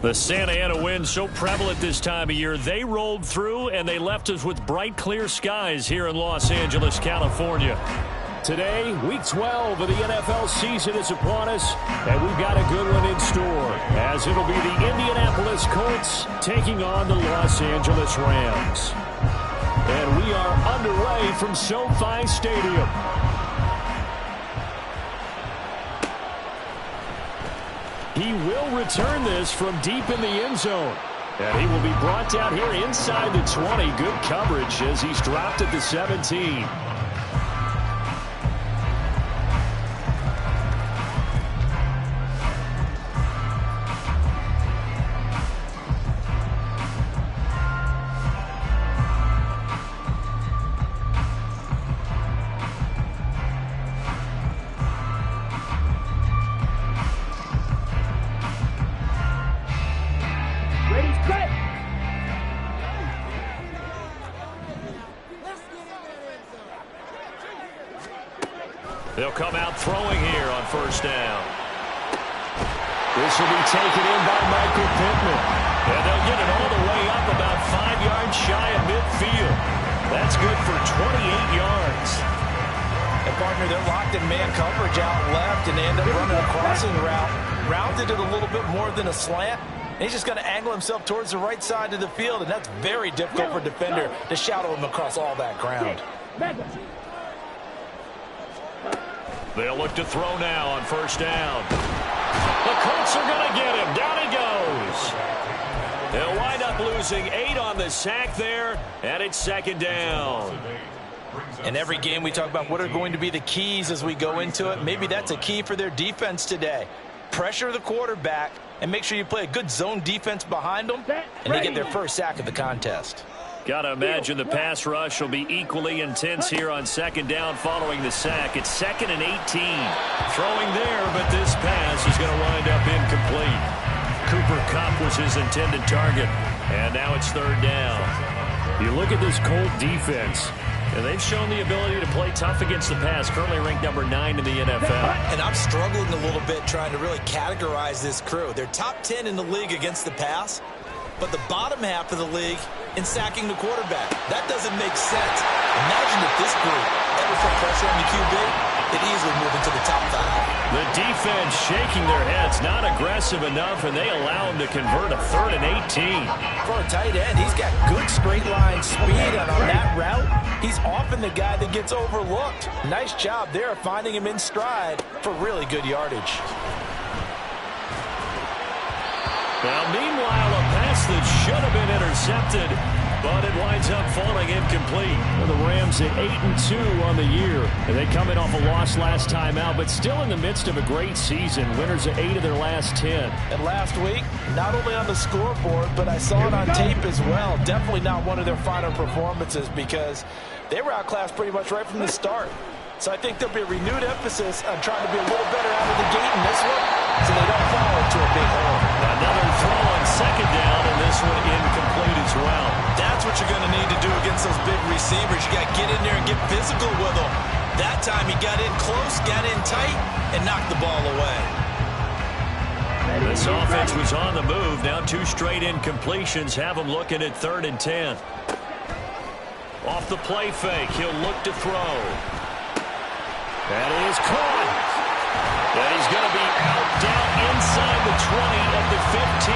The Santa Ana wind so prevalent this time of year, they rolled through and they left us with bright, clear skies here in Los Angeles, California. Today, Week 12 of the NFL season is upon us, and we've got a good one in store, as it'll be the Indianapolis Colts taking on the Los Angeles Rams. And we are underway from SoFi Stadium. He will return this from deep in the end zone. And he will be brought down here inside the 20. Good coverage as he's dropped at the 17. They'll come out throwing here on first down. This will be taken in by Michael Pittman. And they'll get it all the way up about 5 yards shy of midfield. That's good for 28 yards. And partner, they're locked in man coverage out left, and they end up running a crossing route. Rounded it a little bit more than a slant. And he's just going to angle himself towards the right side of the field, and that's very difficult for a defender to shadow him across all that ground. They'll look to throw now on first down. The Colts are going to get him. Down he goes. They'll wind up losing 8 on the sack there, and it's second down. In every game we talk about what are going to be the keys as we go into it. Maybe that's a key for their defense today. Pressure the quarterback and make sure you play a good zone defense behind them, and they get their first sack of the contest. Got to imagine the pass rush will be equally intense here on second down following the sack. It's 2nd and 18. Throwing there, but this pass is going to wind up incomplete. Cooper Kupp was his intended target, and now it's third down. You look at this Colt defense, and they've shown the ability to play tough against the pass, currently ranked number 9 in the NFL. And I'm struggling a little bit trying to really categorize this crew. They're top 10 in the league against the pass, but the bottom half of the league in sacking the quarterback. That doesn't make sense. Imagine if this group ever put pressure on the QB, they'd easily move into the top 5. The defense shaking their heads, not aggressive enough, and they allow him to convert a 3rd and 18. For a tight end, he's got good straight line speed, and on that route, he's often the guy that gets overlooked. Nice job there of finding him in stride for really good yardage. Now, meanwhile, a pass that should have been intercepted, but it winds up falling incomplete. Well, the Rams at 8-2 on the year. And they come in off a loss last time out, but still in the midst of a great season. Winners of 8 of their last 10. And last week, not only on the scoreboard, but I saw it on tape as well. Definitely not one of their finer performances because they were outclassed pretty much right from the start. So I think there'll be a renewed emphasis on trying to be a little better out of the gate in this one so they don't fall into a big hole. Another throw on second down, and this one incomplete as well. That's what you're going to need to do against those big receivers. You got to get in there and get physical with them. That time he got in close, got in tight, and knocked the ball away. This offense was on the move. Now 2 straight incompletions have them looking at 3rd and 10. Off the play fake, he'll look to throw. That is caught. And he's going to be out down inside the 20 at the 15.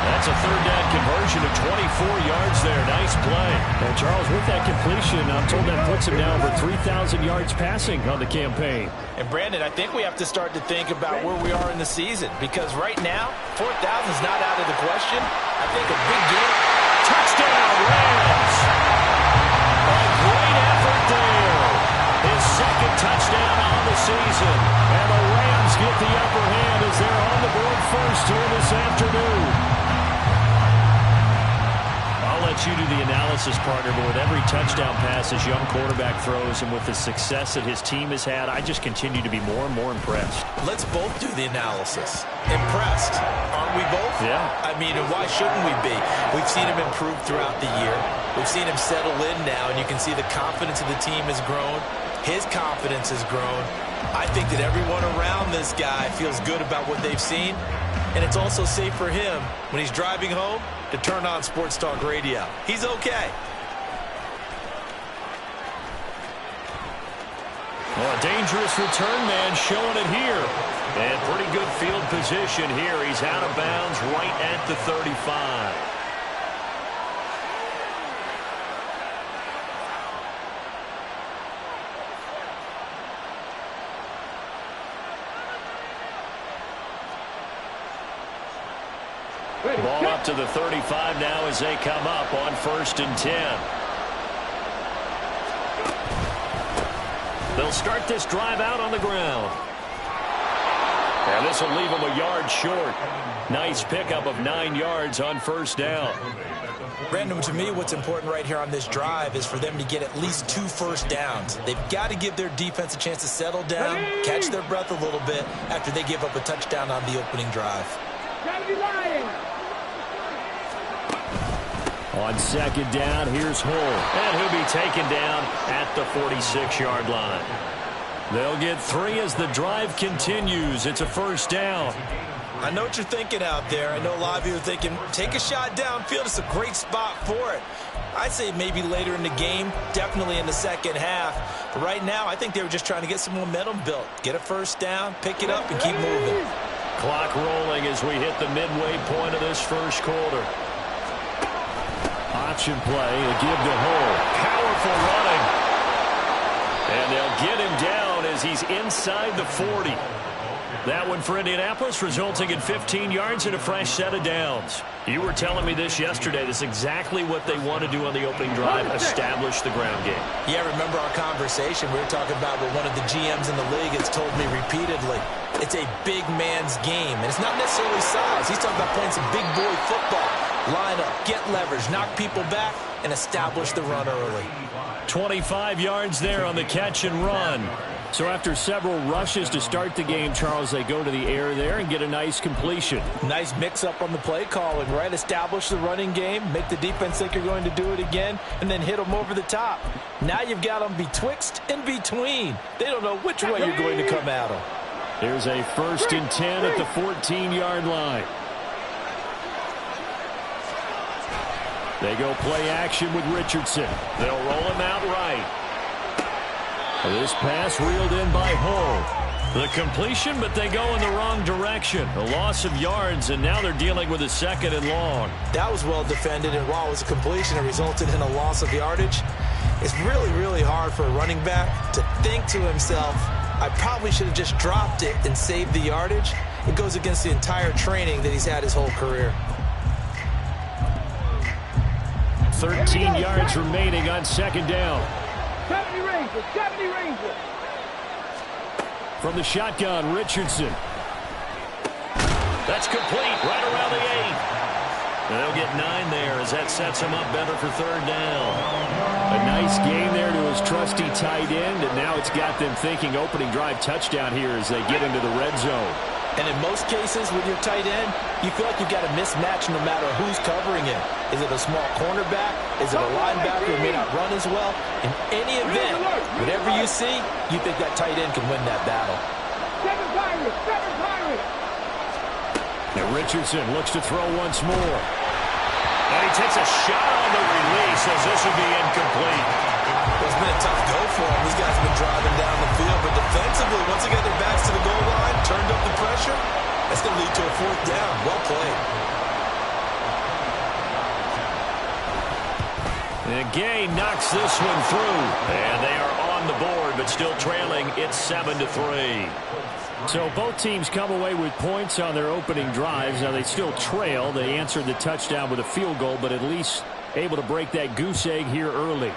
That's a 3rd down conversion of 24 yards there. Nice play. And Charles, with that completion, I'm told that puts him now over 3,000 yards passing on the campaign. And Brandon, I think we have to start to think about where we are in the season because right now, 4,000 is not out of the question. I think a big game. Touchdown, Rams. A great effort there. His 2nd touchdown on the season. And the Rams get the upper hand as they're on the board first here this afternoon. I'll let you do the analysis, partner, but with every touchdown pass his young quarterback throws and with the success that his team has had, I just continue to be more and more impressed. Let's both do the analysis. Impressed, aren't we both? Yeah. I mean, why shouldn't we be? We've seen him improve throughout the year. We've seen him settle in now, and you can see the confidence of the team has grown. His confidence has grown. I think that everyone around this guy feels good about what they've seen, and it's also safe for him when he's driving home to turn on Sports Talk Radio. He's okay. Well, a dangerous return man showing it here. And pretty good field position here. He's out of bounds right at the 35. Ball up to the 35 now as they come up on 1st and 10. They'll start this drive out on the ground. And this will leave them a yard short. Nice pickup of 9 yards on 1st down. Brandon, to me, what's important right here on this drive is for them to get at least 2 first downs. They've got to give their defense a chance to settle down, catch their breath a little bit after they give up a touchdown on the opening drive. On 2nd down, here's Hull. And he'll be taken down at the 46-yard line. They'll get 3 as the drive continues. It's a 1st down. I know what you're thinking out there. I know a lot of you are thinking, take a shot downfield. It's a great spot for it. I'd say maybe later in the game, definitely in the second half. But right now, I think they were just trying to get some momentum built. Get a 1st down, pick it up, and keep moving. Clock rolling as we hit the midway point of this 1st quarter. Option play, a give to Hull. Powerful running. And they'll get him down as he's inside the 40. That one for Indianapolis, resulting in 15 yards and a fresh set of downs. You were telling me this yesterday. This is exactly what they want to do on the opening drive, establish the ground game. Yeah, remember our conversation? We were talking about what one of the GMs in the league has told me repeatedly. It's a big man's game, and it's not necessarily size. He's talking about playing some big boy football. Line up, get leverage, knock people back, and establish the run early. 25 yards there on the catch and run. So after several rushes to start the game, Charles, they go to the air there and get a nice completion. Nice mix-up on the play calling, right? Establish the running game, make the defense think you're going to do it again, and then hit them over the top. Now you've got them betwixt and between. They don't know which way you're going to come at them. Here's a 1st and 10 at the 14-yard line. They go play action with Richardson. They'll roll him out right. This pass reeled in by Hull. The completion, but they go in the wrong direction. A loss of yards, and now they're dealing with a 2nd and long. That was well defended, and while it was a completion, it resulted in a loss of yardage. It's really, really hard for a running back to think to himself, I probably should have just dropped it and saved the yardage. It goes against the entire training that he's had his whole career. 13 yards remaining on 2nd down. 70 Rangers. From the shotgun, Richardson. That's complete right around the 8. And they'll get 9 there as that sets him up better for 3rd down. A nice game there to his trusty tight end, and now it's got them thinking opening drive touchdown here as they get into the red zone. And in most cases with your tight end, you feel like you've got a mismatch no matter who's covering him. Is it a small cornerback? Is it a linebacker who may not run as well? In any event, whatever you see, you think that tight end can win that battle. 7 Pirates. And Richardson looks to throw once more. And he takes a shot on the release as this will be incomplete. It's been a tough go for him. These guys have been driving down the field, but defensively, once they got their backs to the goal line, turned up the pressure, that's going to lead to a 4th down. Well played. And Gay knocks this one through. And they are on the board, but still trailing. It's 7-3. So both teams come away with points on their opening drives. Now they still trail. They answered the touchdown with a field goal, but at least able to break that goose egg here early.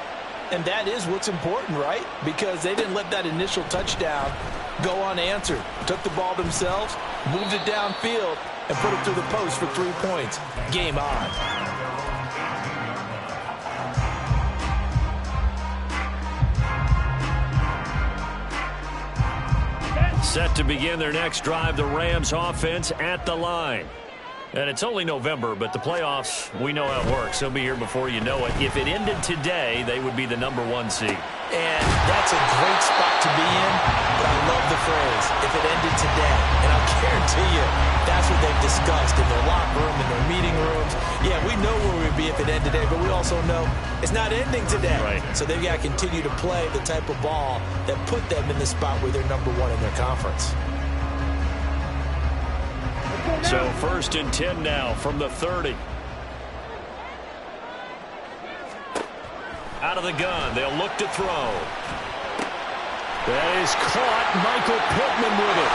And that is what's important, right? Because they didn't let that initial touchdown go unanswered. Took the ball themselves, moved it downfield, and put it through the post for 3 points. Game on. Set to begin their next drive, the Rams offense at the line. And it's only November, but the playoffs, we know how it works. They'll be here before you know it. If it ended today, they would be the #1 seed. And that's a great spot to be in, but I love the phrase, if it ended today. And I'll guarantee you, that's what they've discussed in their locker room, in their meeting rooms. Yeah, we know where we'd be if it ended today, but we also know it's not ending today. Right. So they've got to continue to play the type of ball that put them in the spot where they're #1 in their conference. So 1st and 10 now from the 30. Out of the gun, they'll look to throw. That is caught. Michael Pittman with it.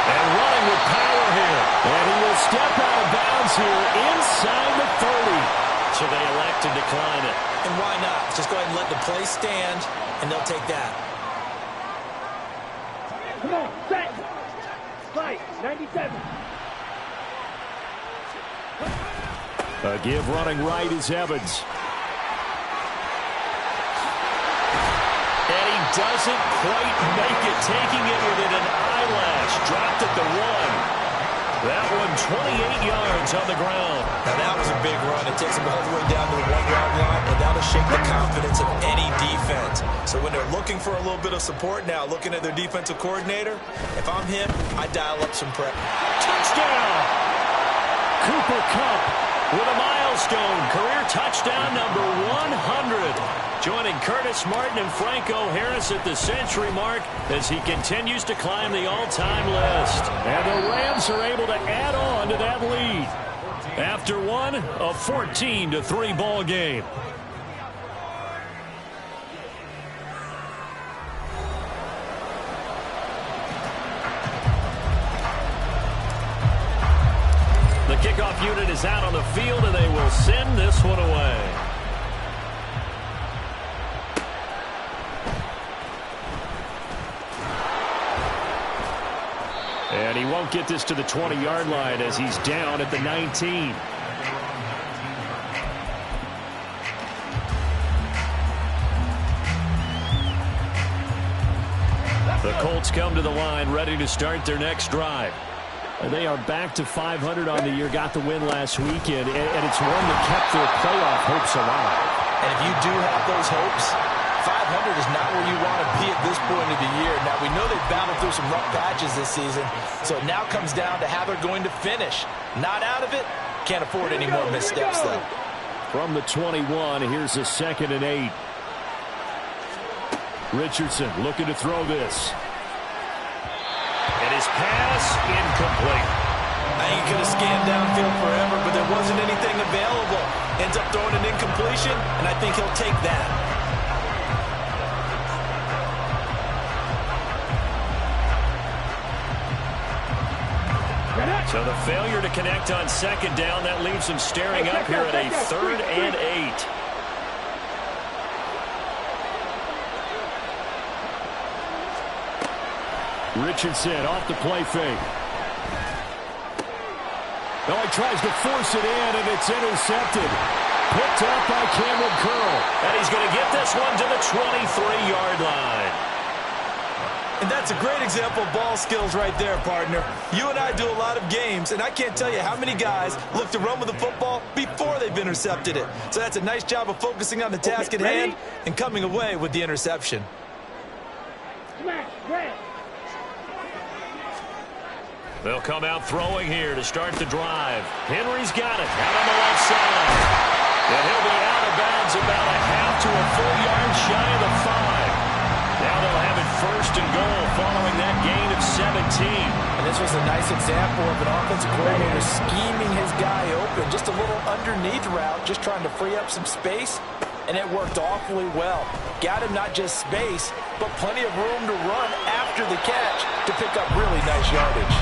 And running with power here. And he will step out of bounds here inside the 30. So they elect to decline it. And why not? Just go ahead and let the play stand, and they'll take that. Come on, set. Fight, 97. A give running right is Evans. And he doesn't quite make it, taking it within an eyelash. Dropped at the 1. That one 28 yards on the ground. Now that was a big run. It takes them all the way down to the 1-yard line, and that'll shake the confidence of any defense. So when they're looking for a little bit of support now, looking at their defensive coordinator, if I'm him, I dial up some prep. Touchdown! Cooper Kupp with a milestone. Career touchdown number 100. Joining Curtis Martin and Franco Harris at the century mark as he continues to climb the all-time list. And the Rams are able to add on to that lead. After one, a 14-3 ball game. The kickoff unit is out on the field, and they will send this one away. And he won't get this to the 20-yard line as he's down at the 19. The Colts come to the line, ready to start their next drive. They are back to 500 on the year, got the win last weekend, and it's one that kept their playoff hopes alive. And if you do have those hopes, 500 is not where you want to be at this point of the year. Now, we know they've battled through some rough patches this season, so it now comes down to how they're going to finish. Not out of it. Can't afford any more missteps, though. From the 21, here's a 2nd and 8. Richardson looking to throw this. And his pass incomplete. He could have scanned downfield forever, but there wasn't anything available. Ends up throwing an incompletion, and I think he'll take that. So the failure to connect on 2nd down, that leaves him staring up here at a 3rd and 8. Richardson off the play fake. Oh, he tries to force it in, and it's intercepted. Picked up by Cameron Curl. And he's going to get this one to the 23-yard line. And that's a great example of ball skills right there, partner. You and I do a lot of games, and I can't tell you how many guys look to run with the football before they've intercepted it. So that's a nice job of focusing on the task at hand and coming away with the interception. Smash, red. They'll come out throwing here to start the drive. Henry's got it out on the left side. And he'll be out of bounds about a half to a full yard shy of the 5. Now they'll have it 1st and goal following that gain of 17. And this was a nice example of an offensive coordinator scheming his guy open. Just a little underneath route, just trying to free up some space. And it worked awfully well. Got him not just space, but plenty of room to run after the catch to pick up really nice yardage.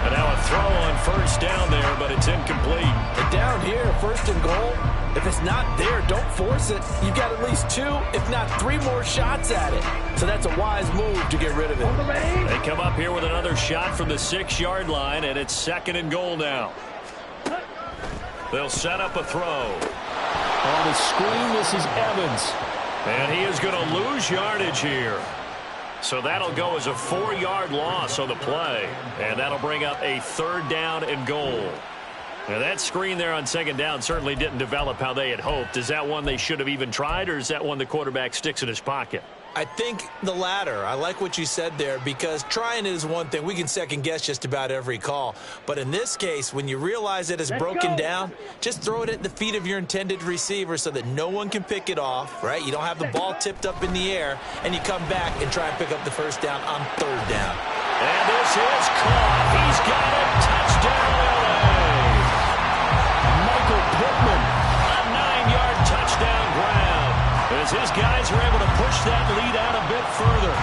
And now a throw on 1st down there, but it's incomplete. And down here, 1st and goal, If it's not there, don't force it. You've got at least 2, if not 3 more shots at it. So that's a wise move to get rid of it. They come up here with another shot from the 6-yard line, and it's 2nd and goal now. They'll set up a throw. On the screen, this is Evans. And he is going to lose yardage here. So that'll go as a 4-yard loss on the play. And that'll bring up a 3rd down and goal. Now, that screen there on 2nd down certainly didn't develop how they had hoped. Is that one they should have even tried, or is that one the quarterback sticks in his pocket? I think the latter. I like what you said there, because trying it is one thing. We can second-guess just about every call. But in this case, when you realize it is broken down, just throw it at the feet of your intended receiver so that no one can pick it off, right? You don't have the ball tipped up in the air, and you come back and try and pick up the 1st down on 3rd down. And this is caught. He's got it. Touchdown, LA. Michael Pittman. A 9-yard touchdown grab, as his guys are able to push that lead out a bit further.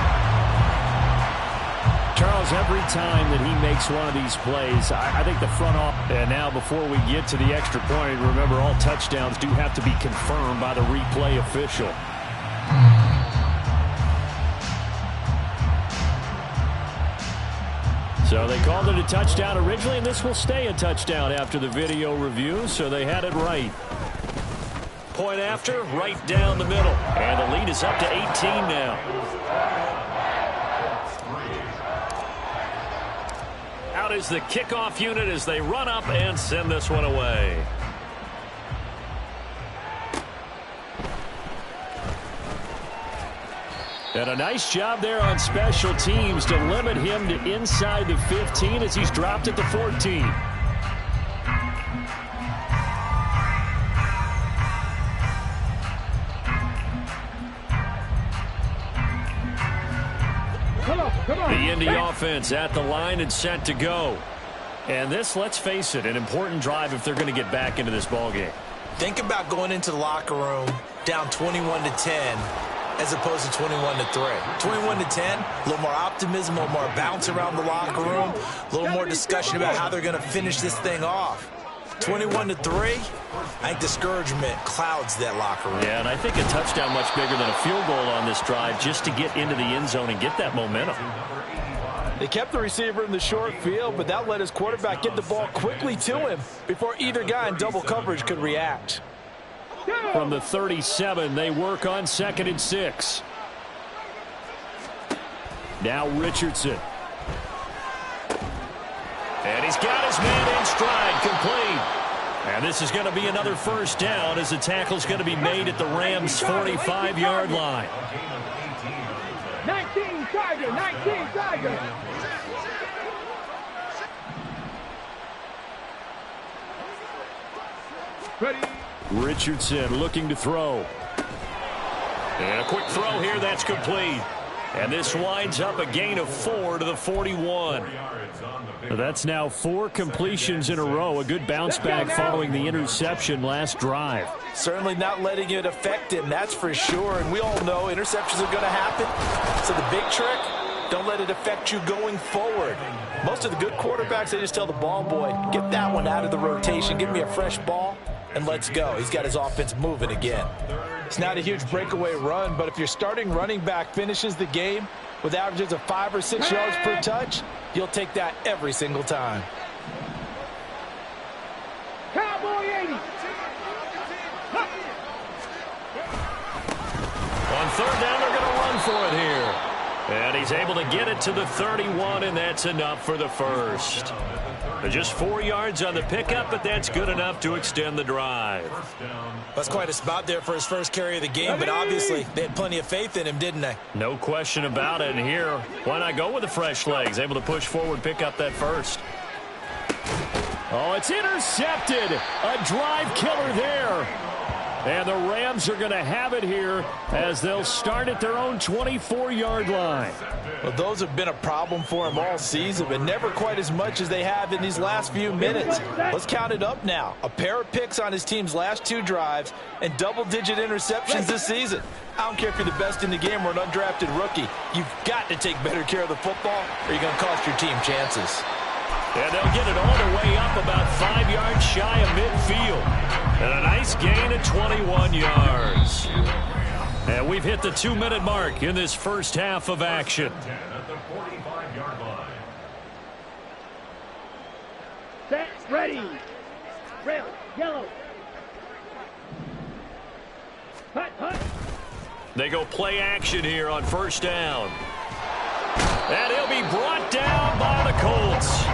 Charles, every time that he makes one of these plays, I think the front office. And now before we get to the extra point, remember all touchdowns do have to be confirmed by the replay official. So they called it a touchdown originally, and this will stay a touchdown after the video review, so they had it right. Point after, right down the middle. And the lead is up to 18 now. Out is the kickoff unit as they run up and send this one away. And a nice job there on special teams to limit him to inside the 15 as he's dropped at the 14. The Indy offense at the line and set to go. And this, let's face it, an important drive if they're going to get back into this ballgame. Think about going into the locker room down 21-10 as opposed to 21-3. 21-10, a little more optimism, a little more bounce around the locker room, a little more discussion about how they're going to finish this thing off. 21-3, I think discouragement clouds that locker room. Yeah, and I think a touchdown much bigger than a field goal on this drive just to get into the end zone and get that momentum. They kept the receiver in the short field, but that let his quarterback get the ball quickly to him before either guy in double coverage could react. From the 37, they work on 2nd and 6. Now Richardson. And he's got his man in stride, complete. And this is going to be another 1st down as the tackle's going to be made at the Rams' 45-yard line. 19 Tiger, 19 Tiger. Ready. Richardson looking to throw. And a quick throw here, that's complete. And this winds up a gain of 4 to the 41. That's now 4 completions in a row. A good bounce back following the interception last drive. Certainly not letting it affect him, that's for sure. And we all know interceptions are going to happen. So the big trick, don't let it affect you going forward. Most of the good quarterbacks, they just tell the ball boy, get that one out of the rotation, give me a fresh ball, and let's go. He's got his offense moving again. It's not a huge breakaway run, but if your starting running back finishes the game with averages of 5 or 6 yards per touch, you'll take that every single time. Cowboy 80. On 3rd down, they're going to run for it here. And he's able to get it to the 31, and that's enough for the 1st. Just 4 yards on the pickup, but that's good enough to extend the drive. That's quite a spot there for his first carry of the game, but obviously they had plenty of faith in him, didn't they? No question about it. And here, why not go with the fresh legs? Able to push forward, pick up that 1st. Oh, it's intercepted. A drive killer there. And the Rams are going to have it here as they'll start at their own 24-yard line. Well, those have been a problem for him all season, but never quite as much as they have in these last few minutes. Let's count it up now. A pair of picks on his team's last 2 drives and double-digit interceptions this season. I don't care if you're the best in the game or an undrafted rookie. You've got to take better care of the football or you're going to cost your team chances. And they'll get it all the way up about 5 yards shy of midfield. And a nice gain of 21 yards. And we've hit the 2-minute mark in this first half of action. At the 45-yard line. Set, ready. Rail, yellow. Hut, hut. They go play action here on first down. And he'll be brought down by the Colts.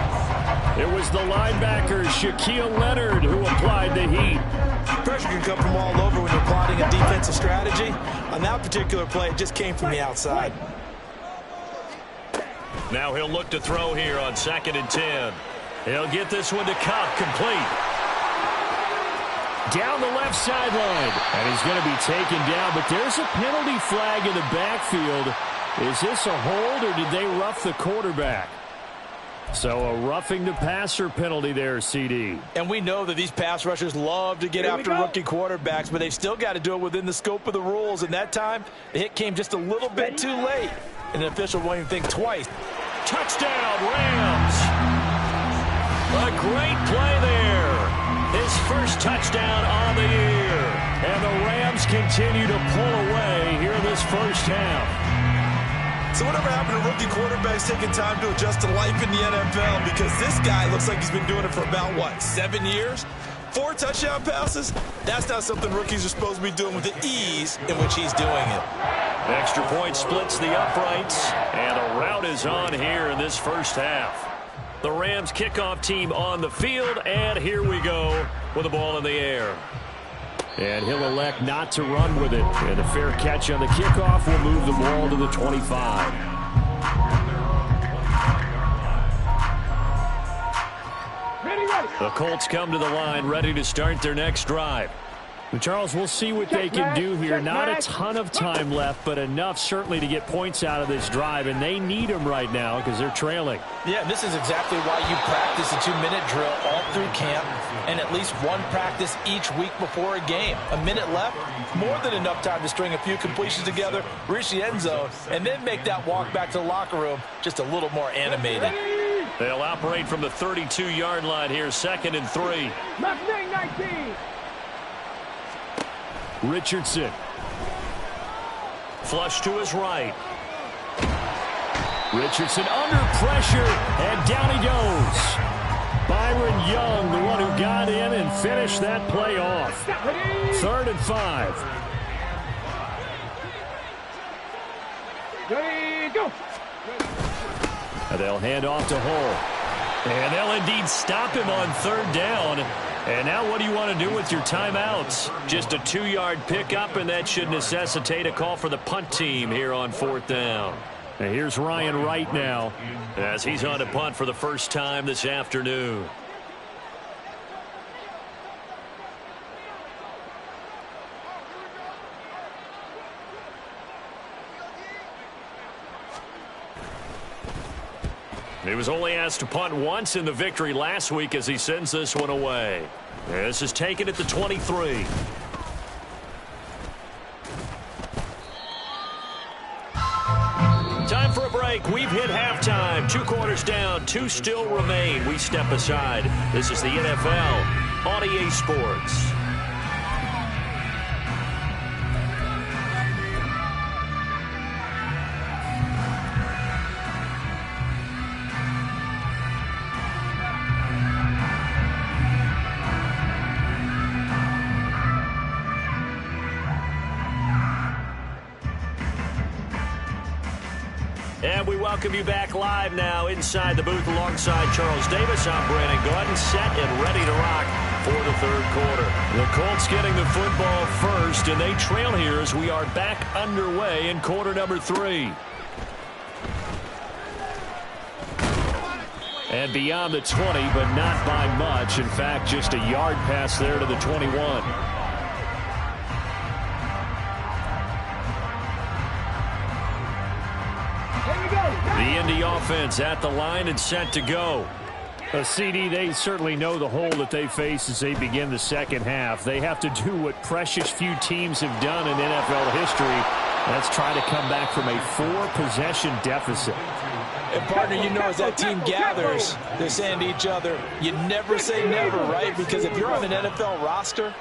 It was the linebacker, Shaquille Leonard, who applied the heat. Pressure can come from all over when you're plotting a defensive strategy. On that particular play, it just came from the outside. Now he'll look to throw here on 2nd and 10. He'll get this one to Cup, complete. Down the left sideline. And he's going to be taken down, but there's a penalty flag in the backfield. Is this a hold, or did they rough the quarterback? So a roughing the passer penalty there, CD. And we know that these pass rushers love to get after rookie quarterbacks, but they've still got to do it within the scope of the rules. And that time, the hit came just a little bit too late. And the official won't even think twice. Touchdown, Rams. A great play there. His first touchdown on the year. And the Rams continue to pull away here in this first half. So whatever happened to rookie quarterbacks taking time to adjust to life in the NFL? Because this guy looks like he's been doing it for about, 7 years? 4 touchdown passes? That's not something rookies are supposed to be doing with the ease in which he's doing it. Extra point splits the uprights, and a rout is on here in this first half. The Rams kickoff team on the field, and here we go with the ball in the air. And he'll elect not to run with it. And a fair catch on the kickoff will move the ball to the 25. The Colts come to the line, ready to start their next drive. Charles, we'll see what they can do here. Not a ton of time left, but enough certainly to get points out of this drive, and they need them right now because they're trailing. Yeah, this is exactly why you practice a 2-minute drill all through camp and at least one practice each week before a game. A minute left, more than enough time to string a few completions together, reach the end zone, and then make that walk back to the locker room just a little more animated. They'll operate from the 32-yard line here, 2nd and 3. Mustang 19. Richardson. Flush to his right. Richardson under pressure, and down he goes. Byron Young, the one who got in and finished that play off. 3rd and 5. Ready, go. And they'll hand off to Hull. And they'll indeed stop him on 3rd down. And now what do you want to do with your timeouts? Just a 2-yard pickup, and that should necessitate a call for the punt team here on 4th down. And here's Ryan Wright now, as he's on to punt for the first time this afternoon. He was only asked to punt once in the victory last week as he sends this one away. This is taken at the 23. Time for a break. We've hit halftime. 2 quarters down. 2 still remain. We step aside. This is the NFL on EA Sports. And we welcome you back live now inside the booth alongside Charles Davis. I'm Brandon Gaudin, set and ready to rock for the 3rd quarter. The Colts getting the football first, and they trail here as we are back underway in quarter number 3. And beyond the 20, but not by much. In fact, just a yard pass there to the 21. The Indy offense at the line and set to go. CD, they certainly know the hole that they face as they begin the second half. They have to do what precious few teams have done in NFL history, Let's try to come back from a 4-possession deficit. And, partner, you know, as that team gathers, they're saying to each other, you never say never, right? Because if you're on an NFL roster,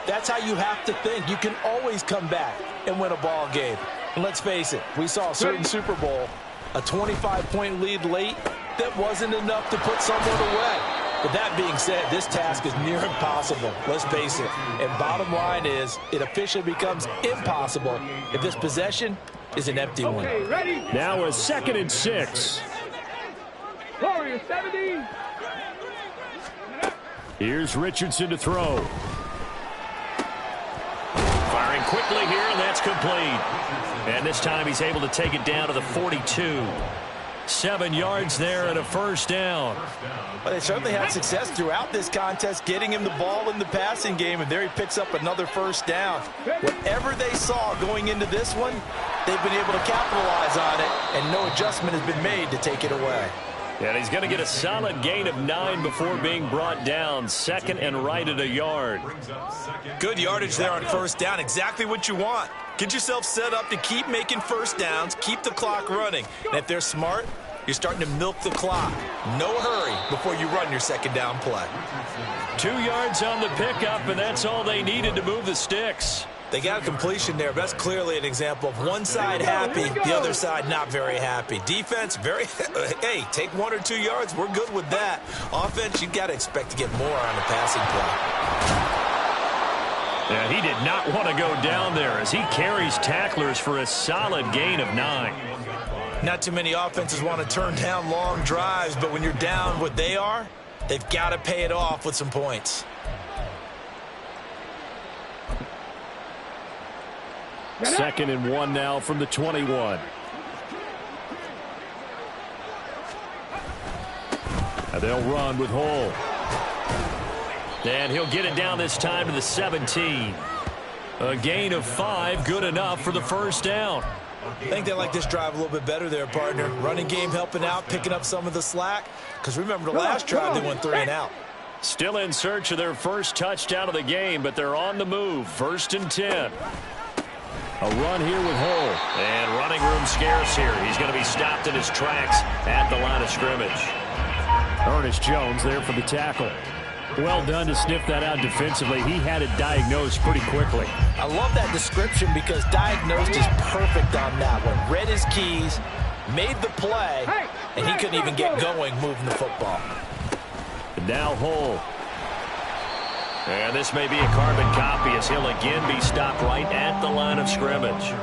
that's how you have to think. You can always come back and win a ball game. And let's face it, we saw a certain Super Bowl, a 25-point lead late, that wasn't enough to put someone away. But that being said, this task is near impossible. Let's face it. And bottom line is, it officially becomes impossible if this possession is an empty one. Now a 2nd and 6. Warriors 70. Here's Richardson to throw. Firing quickly here, and that's complete. And this time he's able to take it down to the 42. 7 yards there and a first down. Well, they certainly had success throughout this contest getting him the ball in the passing game, and there he picks up another first down. Whatever they saw going into this one, they've been able to capitalize on it, and no adjustment has been made to take it away. And he's going to get a solid gain of 9 before being brought down. 2nd and right at a yard. Good yardage there on first down. Exactly what you want. Get yourself set up to keep making first downs, keep the clock running. And if they're smart, you're starting to milk the clock. No hurry before you run your second down play. 2 yards on the pickup, and that's all they needed to move the sticks. They got a completion there, but that's clearly an example of one side happy, the other side not very happy. Defense, hey, take 1 or 2 yards, we're good with that. Offense, you've got to expect to get more on the passing play. Yeah, he did not want to go down there as he carries tacklers for a solid gain of 9. Not too many offenses want to turn down long drives, but when you're down what they are, they've got to pay it off with some points. Second and 1 now from the 21. And they'll run with Hole. And he'll get it down this time to the 17. A gain of 5, good enough for the first down. I think they like this drive a little bit better there, partner. Running game helping out, picking up some of the slack. Because remember, the last drive they went 3 and out. Still in search of their first touchdown of the game, but they're on the move. 1st and 10. A run here with Hole. And running room scarce here. He's going to be stopped in his tracks at the line of scrimmage. Ernest Jones there for the tackle. Well done to sniff that out defensively. He had it diagnosed pretty quickly. I love that description because diagnosed is perfect on that one. Read his keys, made the play, and he couldn't even get going moving the football. And now Hole. And this may be a carbon copy as he'll again be stopped right at the line of scrimmage.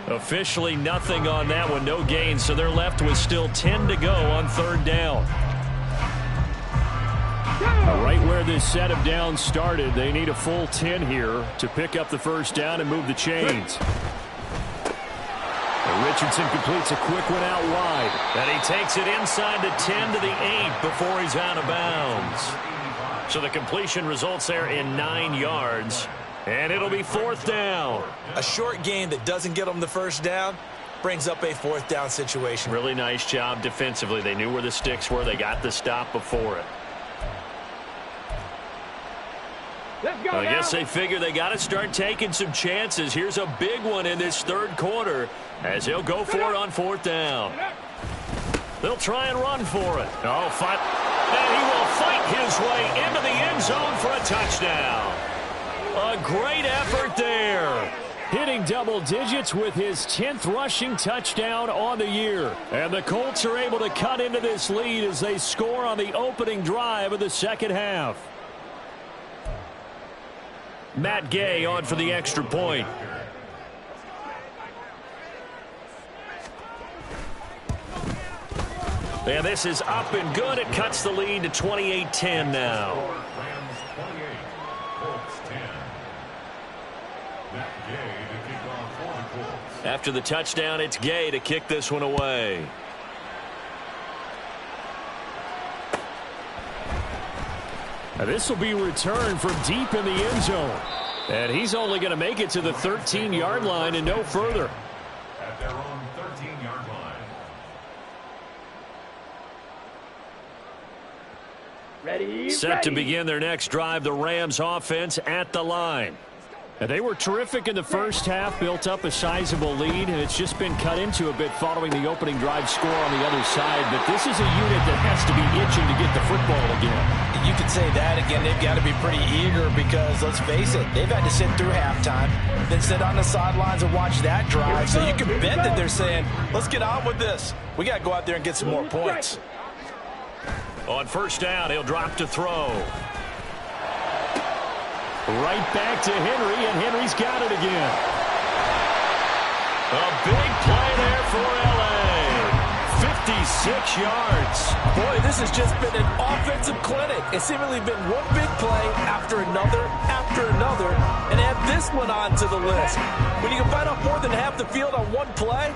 Officially nothing on that one, no gain, so they're left with still 10 to go on 3rd down. Right where this set of downs started, they need a full 10 here to pick up the first down and move the chains. And Richardson completes a quick one out wide. And he takes it inside the 10 to the 8 before he's out of bounds. So the completion results there in 9 yards. And it'll be 4th down. A short gain that doesn't get them the first down brings up a 4th down situation. Really nice job defensively. They knew where the sticks were. They got the stop before it. I guess they figure they got to start taking some chances. Here's a big one in this 3rd quarter as he'll go for it on 4th down. They'll try and run for it. Oh, fight. And he will fight his way into the end zone for a touchdown. A great effort there. Hitting double digits with his 10th rushing touchdown on the year. And the Colts are able to cut into this lead as they score on the opening drive of the 2nd half. Matt Gay on for the extra point. And this is up and good. It cuts the lead to 28-10 now. After the touchdown, it's Gay to kick this one away. Now this will be returned from deep in the end zone. And he's only going to make it to the 13-yard line and no further. At their own 13-yard line. Ready, Set to begin their next drive, the Rams offense at the line. And they were terrific in the first half, built up a sizable lead, and it's just been cut into a bit following the opening drive score on the other side. But this is a unit that has to be itching to get the football again. You could say that again. They've got to be pretty eager because, let's face it, they've had to sit through halftime, then sit on the sidelines and watch that drive. So you can bet that they're saying, let's get on with this. We got to go out there and get some more points. On first down, he'll drop to throw. Right back to Henry, and Henry's got it again. A big play there for L.A. 56 yards. Boy, this has just been an offensive clinic. It's seemingly been one big play after another, and add this one on to the list. When you can bite off more than half the field on one play,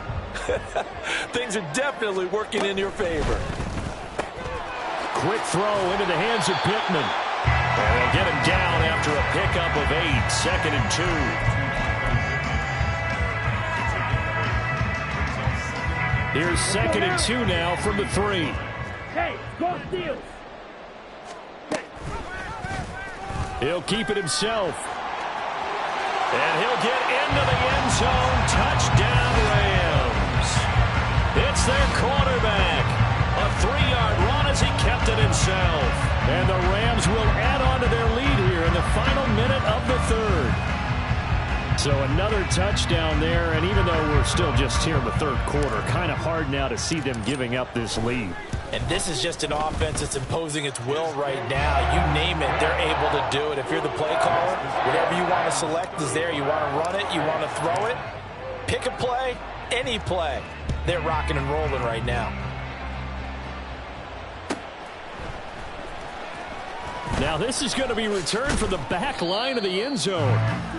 things are definitely working in your favor. Quick throw into the hands of Pittman. And they'll get him down after a pickup of 8, 2nd and 2. Here's 2nd and 2 now from the 3. Hey, go steals. He'll keep it himself. And he'll get into the end zone. Touchdown, Rams. It's their quarterback. A 3-yard run as he kept it himself. And the Rams will add on to their lead here in the final minute of the third. So another touchdown there, and even though we're still just here in the third quarter, kind of hard now to see them giving up this lead. And this is just an offense that's imposing its will right now. You name it, they're able to do it. If you're the play caller, whatever you want to select is there. You want to run it, you want to throw it. Pick a play, any play. They're rocking and rolling right now. Now this is going to be returned from the back line of the end zone.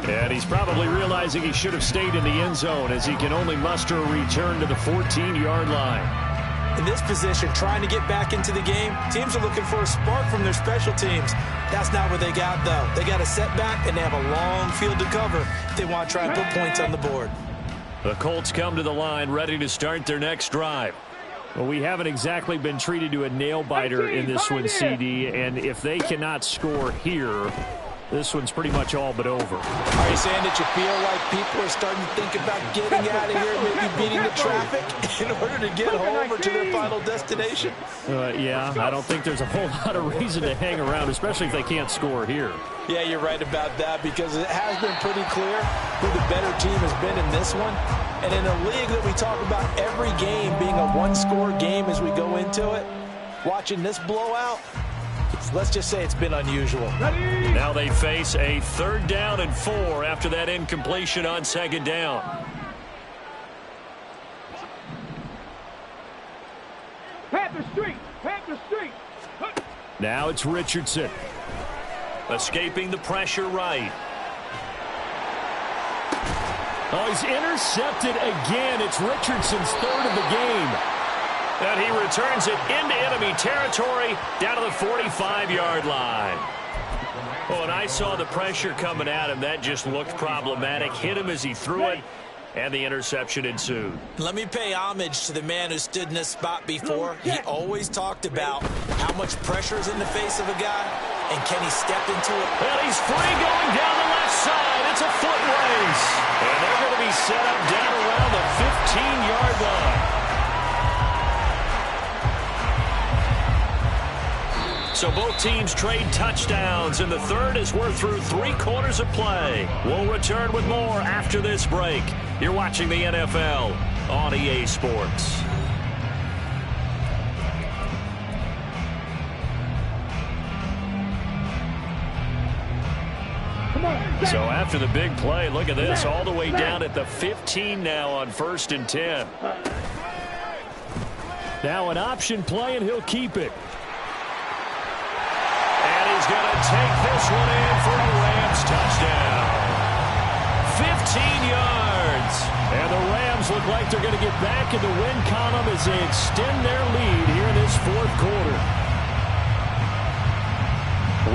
And he's probably realizing he should have stayed in the end zone as he can only muster a return to the 14-yard line. In this position, trying to get back into the game, teams are looking for a spark from their special teams. That's not what they got, though. They got a setback, and they have a long field to cover if they want to try and put points on the board. The Colts come to the line, ready to start their next drive. Well, we haven't exactly been treated to a nail-biter in this one, CD, and if they cannot score here, this one's pretty much all but over. Are you saying that you feel like people are starting to think about getting out of here, maybe beating the traffic in order to get home or to their final destination? Yeah, I don't think there's a whole lot of reason to hang around, especially if they can't score here. Yeah, you're right about that because it has been pretty clear who the better team has been in this one. And in a league that we talk about every game being a one-score game as we go into it, watching this blowout, let's just say it's been unusual. Now they face a 3rd down and 4 after that incompletion on 2nd down. Panther Street! Panther Street! Now it's Richardson. Escaping the pressure right. Oh, he's intercepted again. It's Richardson's 3rd of the game. And he returns it into enemy territory down to the 45-yard line. Oh, and I saw the pressure coming at him. That just looked problematic. Hit him as he threw it, and the interception ensued. Let me pay homage to the man who stood in this spot before. He always talked about how much pressure is in the face of a guy, and can he step into it? And he's free going down the left side. It's a foot race. And they're going to be set up down around the 15-yard line. So both teams trade touchdowns, and the third as we're through 3 quarters of play. We'll return with more after this break. You're watching the NFL on EA Sports. So after the big play, look at this, all the way down at the 15 now on 1st and 10. Now an option play, and he'll keep it. And he's going to take this one in for a Rams touchdown. 15 yards. And the Rams look like they're going to get back in the win column as they extend their lead here in this 4th quarter.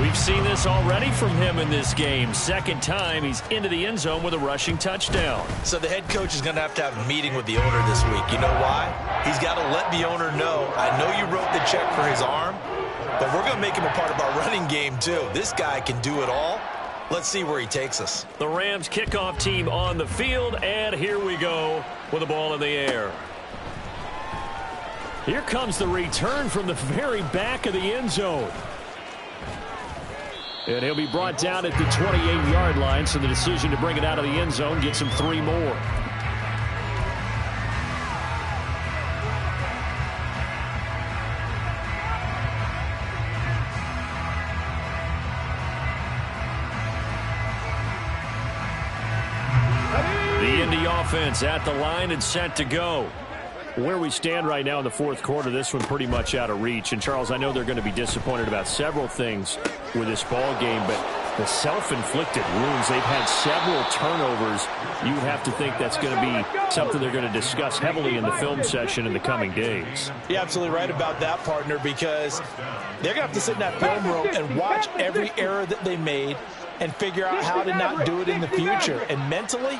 We've seen this already from him in this game. 2nd time he's into the end zone with a rushing touchdown. So the head coach is going to have a meeting with the owner this week. You know why? He's got to let the owner know, I know you wrote the check for his arm, but we're going to make him a part of our running game too. This guy can do it all. Let's see where he takes us. The Rams kickoff team on the field, and here we go with the ball in the air. Here comes the return from the very back of the end zone. And he'll be brought down at the 28-yard line, so the decision to bring it out of the end zone gets him 3 more. The Indy offense at the line and set to go. Where we stand right now in the fourth quarter, this one pretty much out of reach. And, Charles, I know they're going to be disappointed about several things with this ball game, but the self-inflicted wounds, they've had several turnovers. You would have to think that's going to be something they're going to discuss heavily in the film session in the coming days. You're absolutely right about that, partner, because they're going to have to sit in that film room and watch every error that they made and figure out how to not do it in the future. And mentally,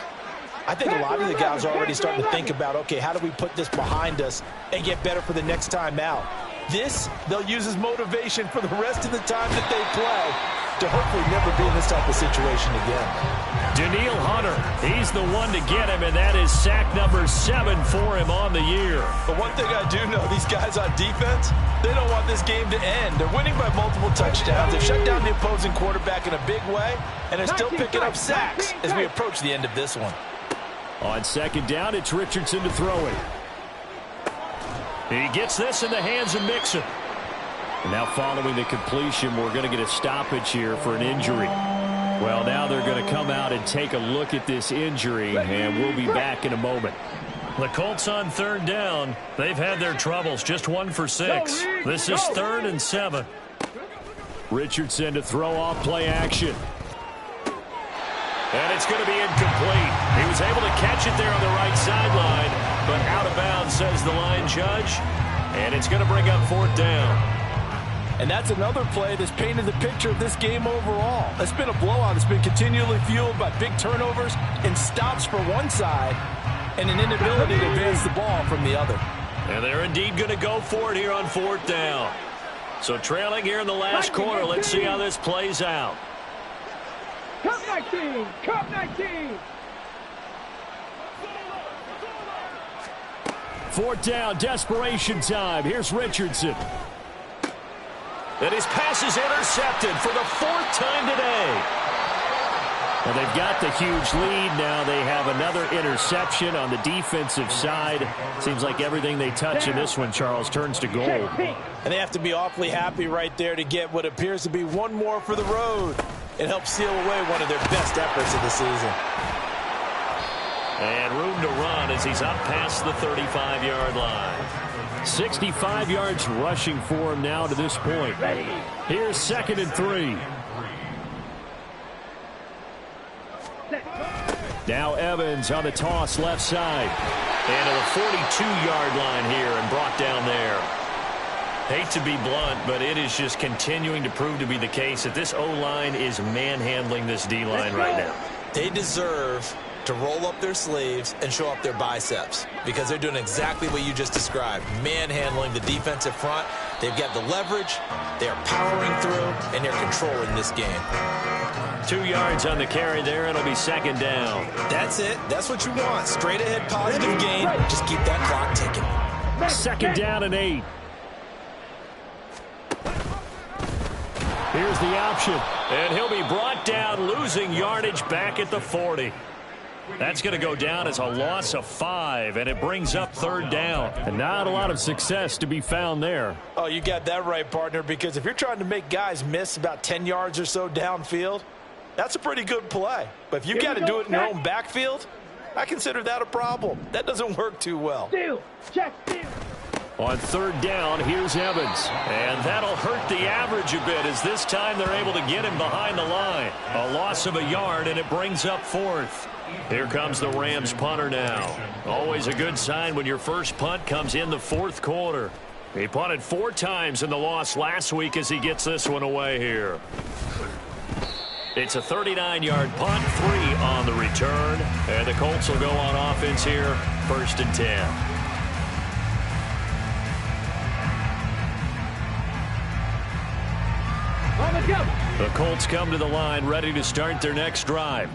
I think a lot of the guys are already starting to think about, okay, how do we put this behind us and get better for the next time out? This, they'll use as motivation for the rest of the time that they play to hopefully never be in this type of situation again. Daniil Hunter, he's the one to get him, and that is sack number 7 for him on the year. But one thing I do know, these guys on defense, they don't want this game to end. They're winning by multiple touchdowns. They've shut down the opposing quarterback in a big way, and they're still picking up sacks as we approach the end of this one. On second down, it's Richardson to throw it. He gets this in the hands of Mixon. And now following the completion, we're going to get a stoppage here for an injury. Well, now they're going to come out and take a look at this injury, and we'll be back in a moment. The Colts on third down. They've had their troubles, just 1 for 6. This is 3rd and 7. Richardson to throw off play action. And it's going to be incomplete. He was able to catch it there on the right sideline, but out of bounds, says the line judge. And it's going to bring up 4th down. And that's another play that's painted the picture of this game overall. It's been a blowout. It's been continually fueled by big turnovers and stops for one side and an inability to advance the ball from the other. And they're indeed going to go for it here on 4th down. So trailing here in the last quarter, let's see how this plays out. Cup 19! Cup 19! 4th down, desperation time. Here's Richardson. And his pass is intercepted for the 4th time today. And they've got the huge lead. Now they have another interception on the defensive side. Seems like everything they touch in this one, Charles, turns to gold. And they have to be awfully happy right there to get what appears to be one more for the road. It helps seal away one of their best efforts of the season. And room to run as he's up past the 35-yard line. 65 yards rushing for him now to this point. Here's 2nd and 3. Now Evans on the toss left side. And to the 42-yard line here and brought down there. Hate to be blunt, but it is just continuing to prove to be the case that this O-line is manhandling this D-line right now. They deserve to roll up their sleeves and show up their biceps because they're doing exactly what you just described, manhandling the defensive front. They've got the leverage, they're powering through, and they're controlling this game. 2 yards on the carry there, and it'll be 2nd down. That's it. That's what you want. Straight ahead positive gain. Just keep that clock ticking. 2nd down and 8. Here's the option. And he'll be brought down, losing yardage back at the 40. That's going to go down as a loss of 5, and it brings up 3rd down. And not a lot of success to be found there. Oh, you got that right, partner, because if you're trying to make guys miss about 10 yards or so downfield, that's a pretty good play. But if you got to do it in your own backfield, I consider that a problem. That doesn't work too well. Steal. Check, steal. On 3rd down, here's Evans. And that'll hurt the average a bit as this time they're able to get him behind the line. A loss of a yard, and it brings up 4th. Here comes the Rams punter now. Always a good sign when your first punt comes in the 4th quarter. He punted 4 times in the loss last week as he gets this one away here. It's a 39-yard punt, 3 on the return. And the Colts will go on offense here, 1st and 10. On the go. The Colts come to the line ready to start their next drive.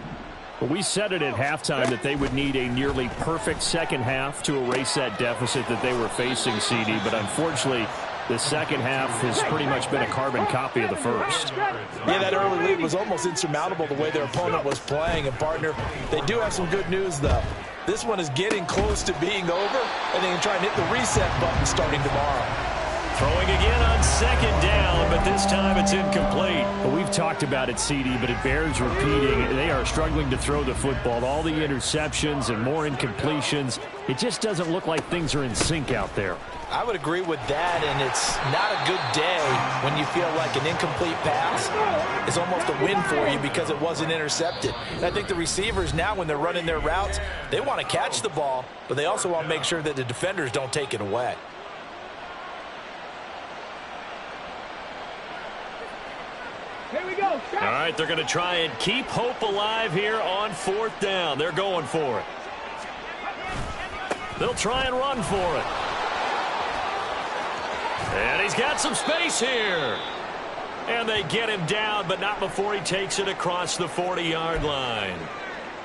Well, we said it at halftime that they would need a nearly perfect second half to erase that deficit that they were facing, CD. But unfortunately, the second half has pretty much been a carbon copy of the first. Yeah, that early lead was almost insurmountable the way their opponent was playing. And, partner, they do have some good news, though. This one is getting close to being over, and they can try and hit the reset button starting tomorrow. Throwing again on second down, but this time it's incomplete. Well, we've talked about it, CD, but it bears repeating. They are struggling to throw the football. All the interceptions and more incompletions. It just doesn't look like things are in sync out there. I would agree with that, and it's not a good day when you feel like an incomplete pass is almost a win for you because it wasn't intercepted. And I think the receivers now, when they're running their routes, they want to catch the ball, but they also want to make sure that the defenders don't take it away. Here we go. All right, they're going to try and keep hope alive here on fourth down. They're going for it. They'll try and run for it. And he's got some space here. And they get him down, but not before he takes it across the 40-yard line.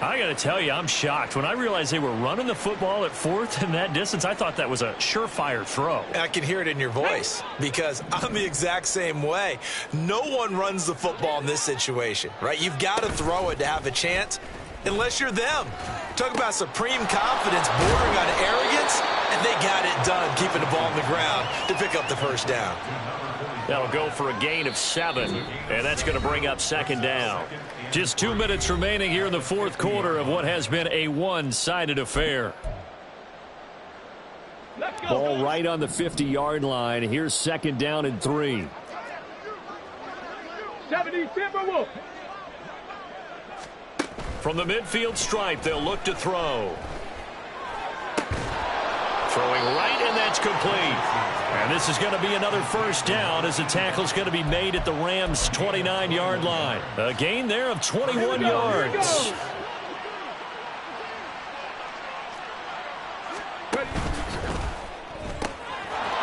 I got to tell you, I'm shocked. When I realized they were running the football at fourth in that distance, I thought that was a surefire throw. I can hear it in your voice because I'm the exact same way. No one runs the football in this situation, right? You've got to throw it to have a chance unless you're them. Talk about supreme confidence bordering on arrogance, and they got it done keeping the ball on the ground to pick up the first down. That'll go for a gain of 7, and that's going to bring up second down. Just 2 minutes remaining here in the fourth quarter of what has been a one-sided affair. Ball right on the 50-yard line. Here's second down and 3. 70 Timberwolves. From the midfield stripe, they'll look to throw. Throwing right, and that's complete. And this is going to be another first down as the tackle's going to be made at the Rams' 29-yard line. A gain there of 21 yards.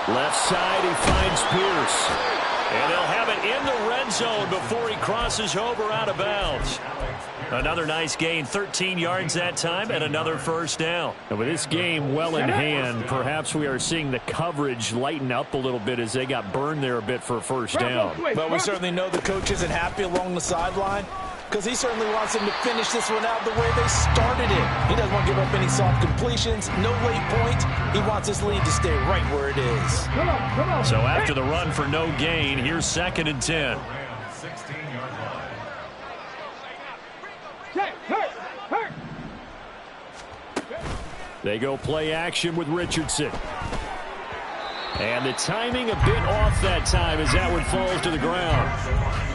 Left side, he finds Pierce. And they'll have it in the red zone before he crosses over out of bounds. Another nice gain, 13 yards that time, and another first down. And with this game well in hand, perhaps we are seeing the coverage lighten up a little bit as they got burned there a bit for a first down. But we certainly know the coach isn't happy along the sideline because he certainly wants them to finish this one out the way they started it. He doesn't want to give up any soft completions, no late points. He wants this lead to stay right where it is. Come on. So after the run for no gain, here's second and 10. Hurt. They go play action with Richardson. And the timing a bit off that time as that one falls to the ground.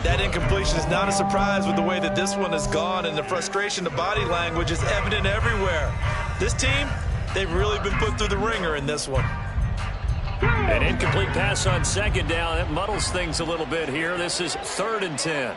That incompletion is not a surprise with the way that this one has gone, and the frustration, the body language is evident everywhere. This team, they've really been put through the ringer in this one. An incomplete pass on second down. That muddles things a little bit here. This is third and 10.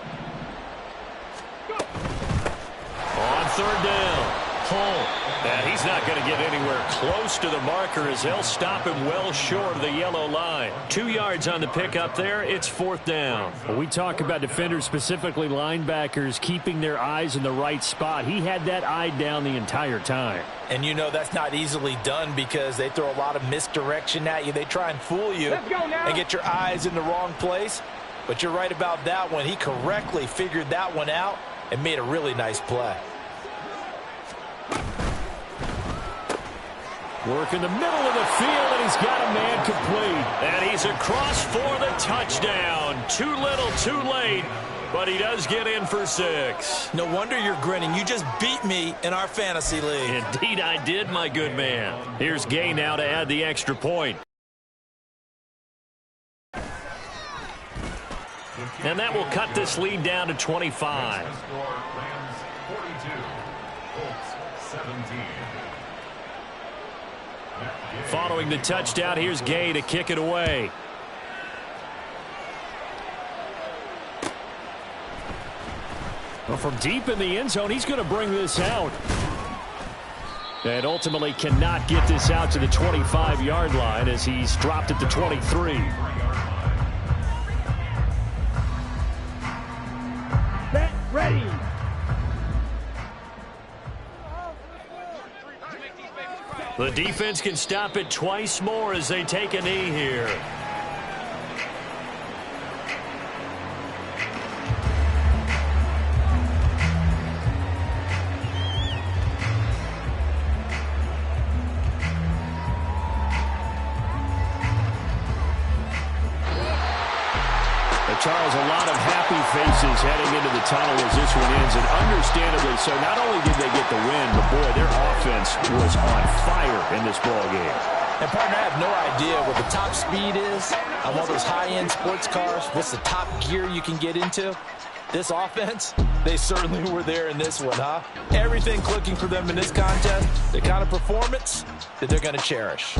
On third down, Hull. And he's not going to get anywhere close to the marker as they'll stop him well short of the yellow line. 2 yards on the pickup there. It's fourth down. Well, we talk about defenders, specifically linebackers, keeping their eyes in the right spot. He had that eye down the entire time. And you know that's not easily done because they throw a lot of misdirection at you. They try and fool you and get your eyes in the wrong place. But you're right about that one. He correctly figured that one out and made a really nice play. Work in the middle of the field, and he's got a man complete. And he's across for the touchdown. Too little, too late, but he does get in for 6. No wonder you're grinning. You just beat me in our fantasy league. Indeed I did, my good man. Here's Gay now to add the extra point. And that will cut this lead down to 25. Following the touchdown, here's Gay to kick it away. Well, from deep in the end zone, he's going to bring this out. And ultimately cannot get this out to the 25-yard line as he's dropped at the 23. The defense can stop it twice more as they take a knee here. Charles, a lot of happy faces heading into the tunnel as this one ends, and understandably so. Not only did they get the win, but boy, their offense was on fire in this ball game. And partner, I have no idea what the top speed is on one of those high-end sports cars. What's the top gear you can get into? This offense, they certainly were there in this one, huh? Everything clicking for them in this contest, the kind of performance that they're going to cherish.